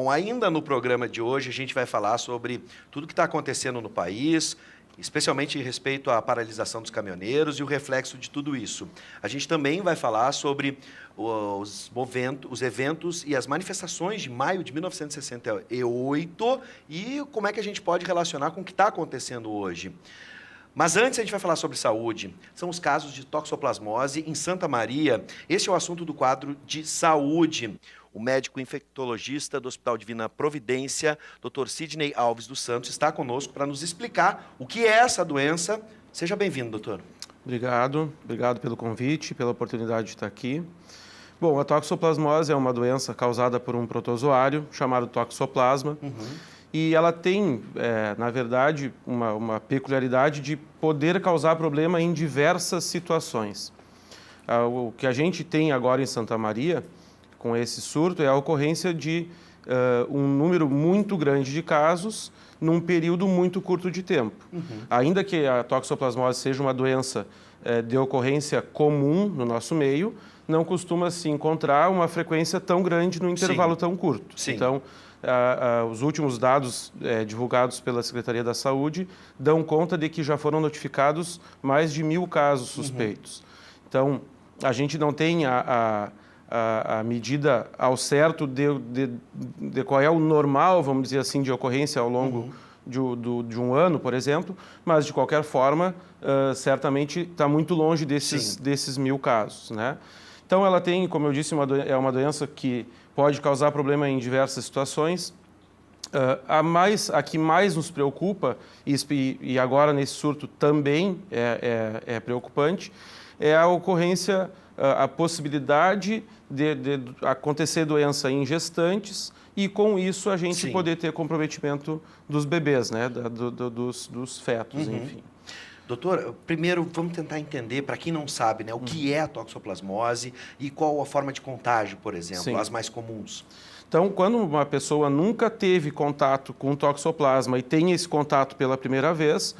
Bom, ainda no programa de hoje a gente vai falar sobre tudo que está acontecendo no país, especialmente em respeito à paralisação dos caminhoneiros e o reflexo de tudo isso. A gente também vai falar sobre os eventos e as manifestações de maio de 1968 e como é que a gente pode relacionar com o que está acontecendo hoje. Mas antes a gente vai falar sobre saúde. São os casos de toxoplasmose em Santa Maria. Esse é o assunto do quadro de saúde. O médico infectologista do Hospital Divina Providência, Dr. Sidney Alves dos Santos, está conosco para nos explicar o que é essa doença. Seja bem-vindo, doutor. Obrigado pelo convite, pela oportunidade de estar aqui. Bom, a toxoplasmose é uma doença causada por um protozoário chamado toxoplasma. E ela tem, na verdade, uma peculiaridade de poder causar problema em diversas situações. O que a gente tem agora em Santa Maria, com esse surto, é a ocorrência de um número muito grande de casos num período muito curto de tempo. Ainda que a toxoplasmose seja uma doença de ocorrência comum no nosso meio, não costuma se encontrar uma frequência tão grande no intervalo tão curto. Sim. Então, os últimos dados divulgados pela Secretaria da Saúde dão conta de que já foram notificados mais de 1.000 casos suspeitos. Então, a gente não tem a medida ao certo de qual é o normal, vamos dizer assim, de ocorrência ao longo de um ano, por exemplo, mas, de qualquer forma, certamente está muito longe desses 1.000 casos, né? Então, ela tem, como eu disse, é uma doença que pode causar problema em diversas situações. A que mais nos preocupa, e agora nesse surto também é preocupante, é a ocorrência, a possibilidade de acontecer doença em gestantes e, com isso, a gente poder ter comprometimento dos bebês, né? dos fetos, enfim. Doutor, primeiro vamos tentar entender, para quem não sabe, né, o que é a toxoplasmose e qual a forma de contágio, por exemplo, as mais comuns. Então, quando uma pessoa nunca teve contato com toxoplasma e tem esse contato pela primeira vez,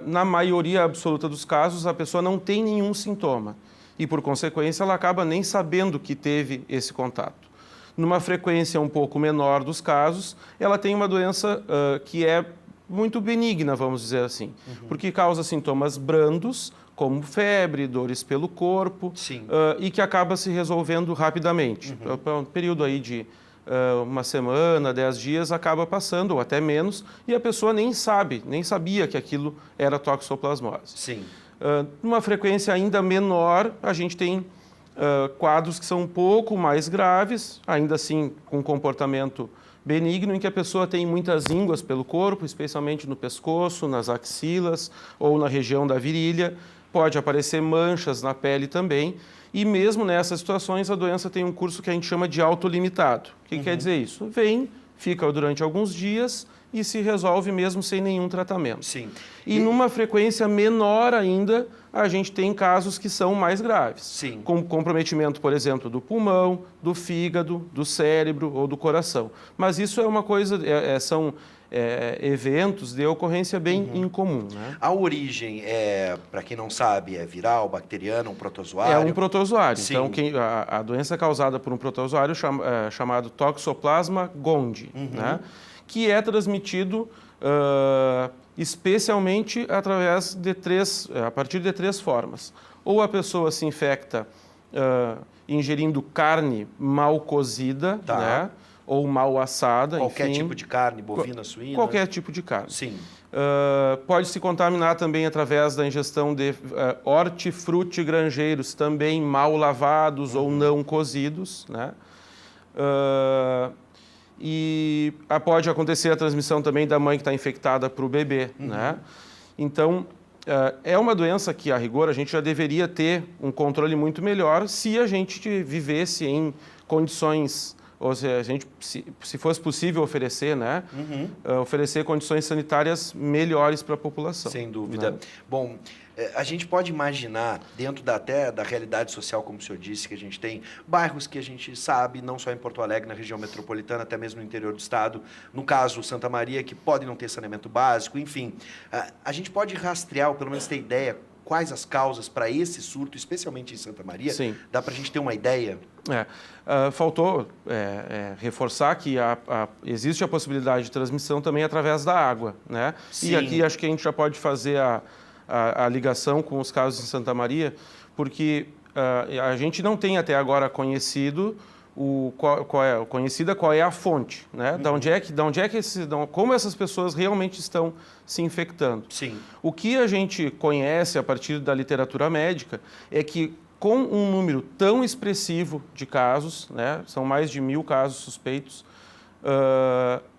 na maioria absoluta dos casos, a pessoa não tem nenhum sintoma e, por consequência, ela acaba nem sabendo que teve esse contato. Numa frequência um pouco menor dos casos, ela tem uma doença que é muito benigna, vamos dizer assim, porque causa sintomas brandos, como febre, dores pelo corpo, e que acaba se resolvendo rapidamente. Um período aí de uma semana, 10 dias, acaba passando, ou até menos, e a pessoa nem sabia que aquilo era toxoplasmose. Numa frequência ainda menor, a gente tem quadros que são um pouco mais graves, ainda assim com comportamento benigno, em que a pessoa tem muitas ínguas pelo corpo, especialmente no pescoço, nas axilas ou na região da virilha. Pode aparecer manchas na pele também. E mesmo nessas situações, a doença tem um curso que a gente chama de autolimitado. O que quer dizer isso? Vem, fica durante alguns dias e se resolve mesmo sem nenhum tratamento. E numa frequência menor ainda, a gente tem casos que são mais graves. Com comprometimento, por exemplo, do pulmão, do fígado, do cérebro ou do coração. Mas isso é uma coisa, são eventos de ocorrência bem incomum, né? A origem, para quem não sabe, é viral, bacteriana, um protozoário? É um protozoário. Então, a doença é causada por um protozoário chamado Toxoplasma gondii, né? Que é transmitido especialmente a partir de 3 formas. Ou a pessoa se infecta ingerindo carne mal cozida, né? Ou mal assada, qualquer tipo de carne, bovina, suína? Qualquer tipo de carne. Pode se contaminar também através da ingestão de hortifruti granjeiros, também mal lavados ou não cozidos, né? E pode acontecer a transmissão também da mãe que está infectada para o bebê, né? Então, é uma doença que, a rigor, a gente já deveria ter um controle muito melhor se a gente vivesse em condições, ou seja, se fosse possível oferecer, né? Oferecer condições sanitárias melhores para a população. Sem dúvida. Né? Bom, a gente pode imaginar, dentro até da realidade social, como o senhor disse, que a gente tem bairros que a gente sabe, não só em Porto Alegre, na região metropolitana, até mesmo no interior do estado, no caso Santa Maria, que podem não ter saneamento básico, enfim. A gente pode rastrear, ou pelo menos ter ideia, quais as causas para esse surto, especialmente em Santa Maria? Sim. Dá para a gente ter uma ideia? Faltou reforçar que existe a possibilidade de transmissão também através da água, né? Sim. E aqui acho que a gente já pode fazer a ligação com os casos em Santa Maria, porque a gente não tem até agora conhecido qual é a fonte, né? Como essas pessoas realmente estão se infectando. Sim. O que a gente conhece a partir da literatura médica é que com um número tão expressivo de casos, né? São mais de 1.000 casos suspeitos,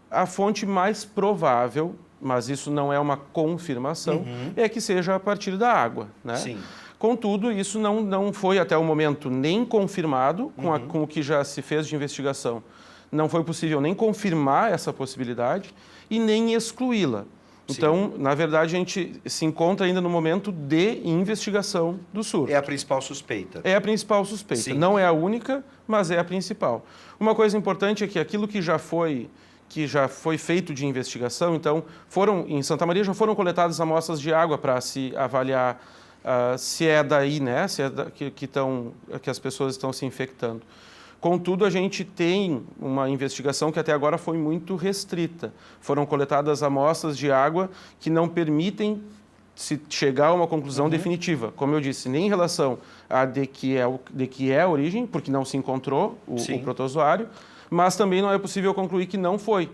a fonte mais provável, mas isso não é uma confirmação, é que seja a partir da água, né? Sim. Contudo, isso não foi até o momento nem confirmado com o que já se fez de investigação. Não foi possível nem confirmar essa possibilidade e nem excluí-la. Então, na verdade, a gente se encontra ainda no momento de investigação do surto. É a principal suspeita. É a principal suspeita. Sim. Não é a única, mas é a principal. Uma coisa importante é que aquilo que já foi feito de investigação, então, em Santa Maria já foram coletadas amostras de água para se avaliar se é daí, né, que as pessoas estão se infectando. Contudo, a gente tem uma investigação que até agora foi muito restrita. Foram coletadas amostras de água que não permitem se chegar a uma conclusão definitiva. Como eu disse, nem em relação de que é a origem, porque não se encontrou o protozoário, mas também não é possível concluir que não foi.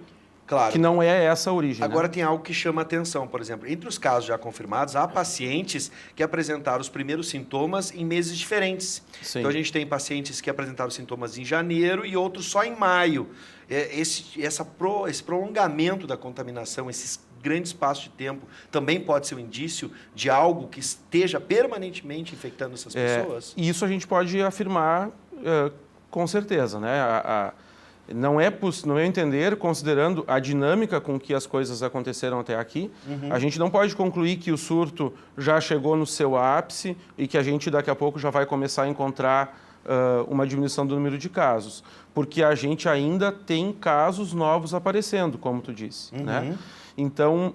Claro. Que não é essa a origem. Agora, né? tem algo que chama atenção, por exemplo. Entre os casos já confirmados, há pacientes que apresentaram os primeiros sintomas em meses diferentes. Sim. Então, a gente tem pacientes que apresentaram sintomas em janeiro e outros só em maio. Esse prolongamento da contaminação, esses grandes espaços de tempo, também pode ser um indício de algo que esteja permanentemente infectando essas pessoas? Isso a gente pode afirmar com certeza, né? Não é meu entender, considerando a dinâmica com que as coisas aconteceram até aqui, a gente não pode concluir que o surto já chegou no seu ápice e que a gente daqui a pouco já vai começar a encontrar uma diminuição do número de casos, porque a gente ainda tem casos novos aparecendo, como tu disse, né? Então,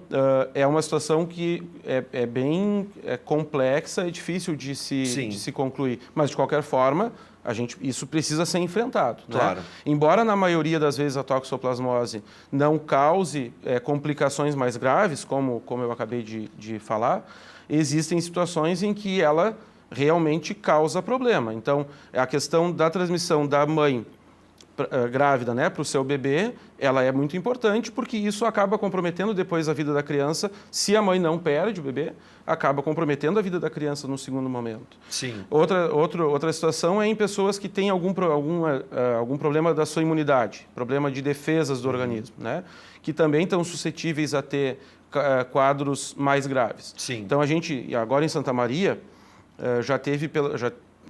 é uma situação que é bem complexa e difícil de se concluir, mas de qualquer forma, isso precisa ser enfrentado. Claro. Né? Embora, na maioria das vezes, a toxoplasmose não cause complicações mais graves, como eu acabei de falar, existem situações em que ela realmente causa problema. Então, a questão da transmissão da mãe grávida, né, para o seu bebê, ela é muito importante porque isso acaba comprometendo depois a vida da criança. Se a mãe não perde o bebê, acaba comprometendo a vida da criança no segundo momento. Sim. Outra situação é em pessoas que têm algum problema da sua imunidade, problema de defesas do organismo, né, que também estão suscetíveis a ter quadros mais graves. Sim. Então, a gente, agora em Santa Maria, já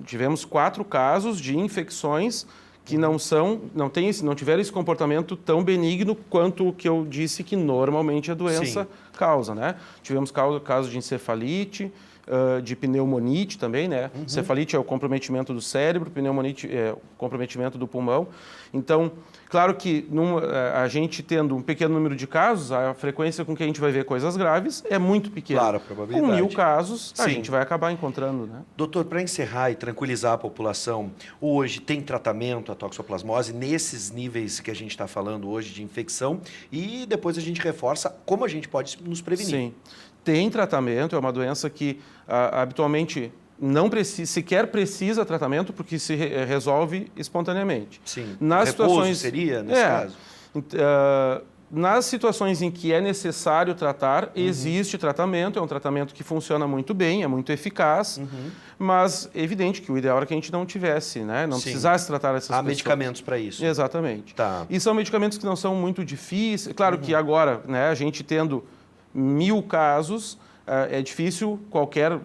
tivemos 4 casos de infecções que não tiveram esse comportamento tão benigno quanto o que eu disse que normalmente a doença causa, né? Tivemos casos de encefalite, de pneumonite também, né? Encefalite é o comprometimento do cérebro, pneumonite é o comprometimento do pulmão. Então, claro que a gente tendo um pequeno número de casos, a frequência com que a gente vai ver coisas graves é muito pequena. Claro, a probabilidade. Com 1.000 casos, a gente vai acabar encontrando, né? Doutor, para encerrar e tranquilizar a população, hoje tem tratamento a toxoplasmose nesses níveis que a gente está falando hoje de infecção e depois a gente reforça como a gente pode nos prevenir. Sim, tem tratamento, é uma doença que habitualmente não sequer precisa tratamento porque se resolve espontaneamente. Sim, nas situações seria nesse caso? Nas situações em que é necessário tratar, existe tratamento, é um tratamento que funciona muito bem, é muito eficaz, mas é evidente que o ideal era que a gente não tivesse, né? Não precisasse tratar essas pessoas. Há medicamentos para isso. Exatamente. Tá. E são medicamentos que não são muito difíceis. Claro que agora, né, a gente tendo 1.000 casos, é difícil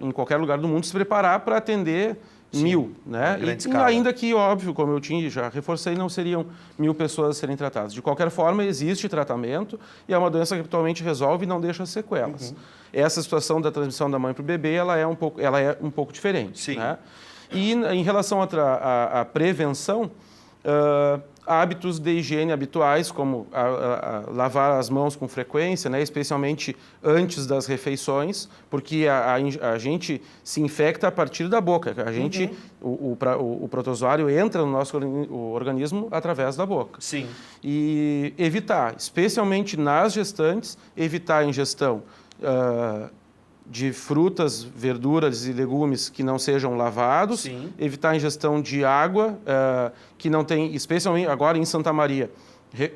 em qualquer lugar do mundo se preparar para atender 1.000, né? E ainda que, óbvio, como eu já reforcei, não seriam 1.000 pessoas a serem tratadas. De qualquer forma, existe tratamento e é uma doença que habitualmente resolve e não deixa sequelas. Essa situação da transmissão da mãe para o bebê, ela é um pouco diferente. Sim. Né? E em relação à prevenção, Hábitos de higiene habituais, como lavar as mãos com frequência, né, especialmente antes das refeições, porque a gente se infecta a partir da boca. A gente, o protozoário entra no nosso organismo através da boca. Sim. E evitar, especialmente nas gestantes, evitar a ingestão de frutas, verduras e legumes que não sejam lavados, Sim. evitar a ingestão de água que não tem, especialmente agora em Santa Maria,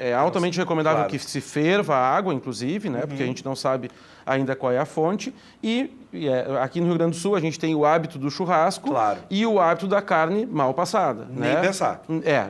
é altamente recomendável que se ferva a água, inclusive, né, porque a gente não sabe ainda qual é a fonte. E aqui no Rio Grande do Sul a gente tem o hábito do churrasco e o hábito da carne mal passada. Nem pensar.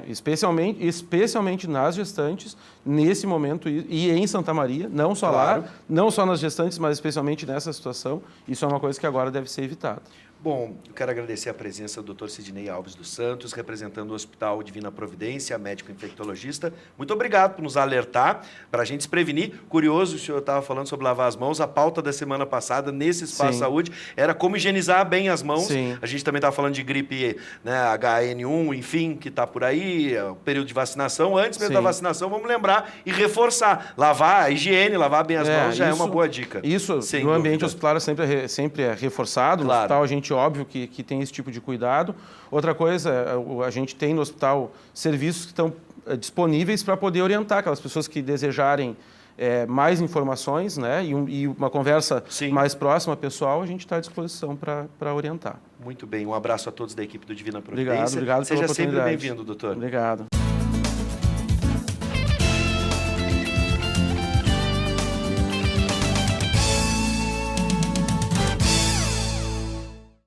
Especialmente nas gestantes, nesse momento, e em Santa Maria, não só lá, não só nas gestantes, mas especialmente nessa situação. Isso é uma coisa que agora deve ser evitada. Bom, eu quero agradecer a presença do Dr. Sidnei Alves dos Santos, representando o Hospital Divina Providência, médico infectologista. Muito obrigado por nos alertar, para a gente se prevenir. Curioso, o senhor estava falando sobre lavar as mãos. A pauta da semana passada, nesse Espaço Saúde, era como higienizar bem as mãos. Sim. A gente também estava falando de gripe, né, HN1, enfim, que está por aí, o período de vacinação. Antes mesmo da vacinação, vamos lembrar e reforçar. Lavar a higiene, lavar bem as mãos já é uma boa dica. Isso, no ambiente hospitalar sempre é reforçado. No hospital a gente óbvio que tem esse tipo de cuidado. Outra coisa, a gente tem no hospital serviços que estão disponíveis para poder orientar aquelas pessoas que desejarem mais informações, né, e uma conversa mais próxima, pessoal, a gente está à disposição para orientar. Muito bem, um abraço a todos da equipe do Divina Providência. Obrigado pela oportunidade. Seja sempre bem-vindo, doutor. Obrigado.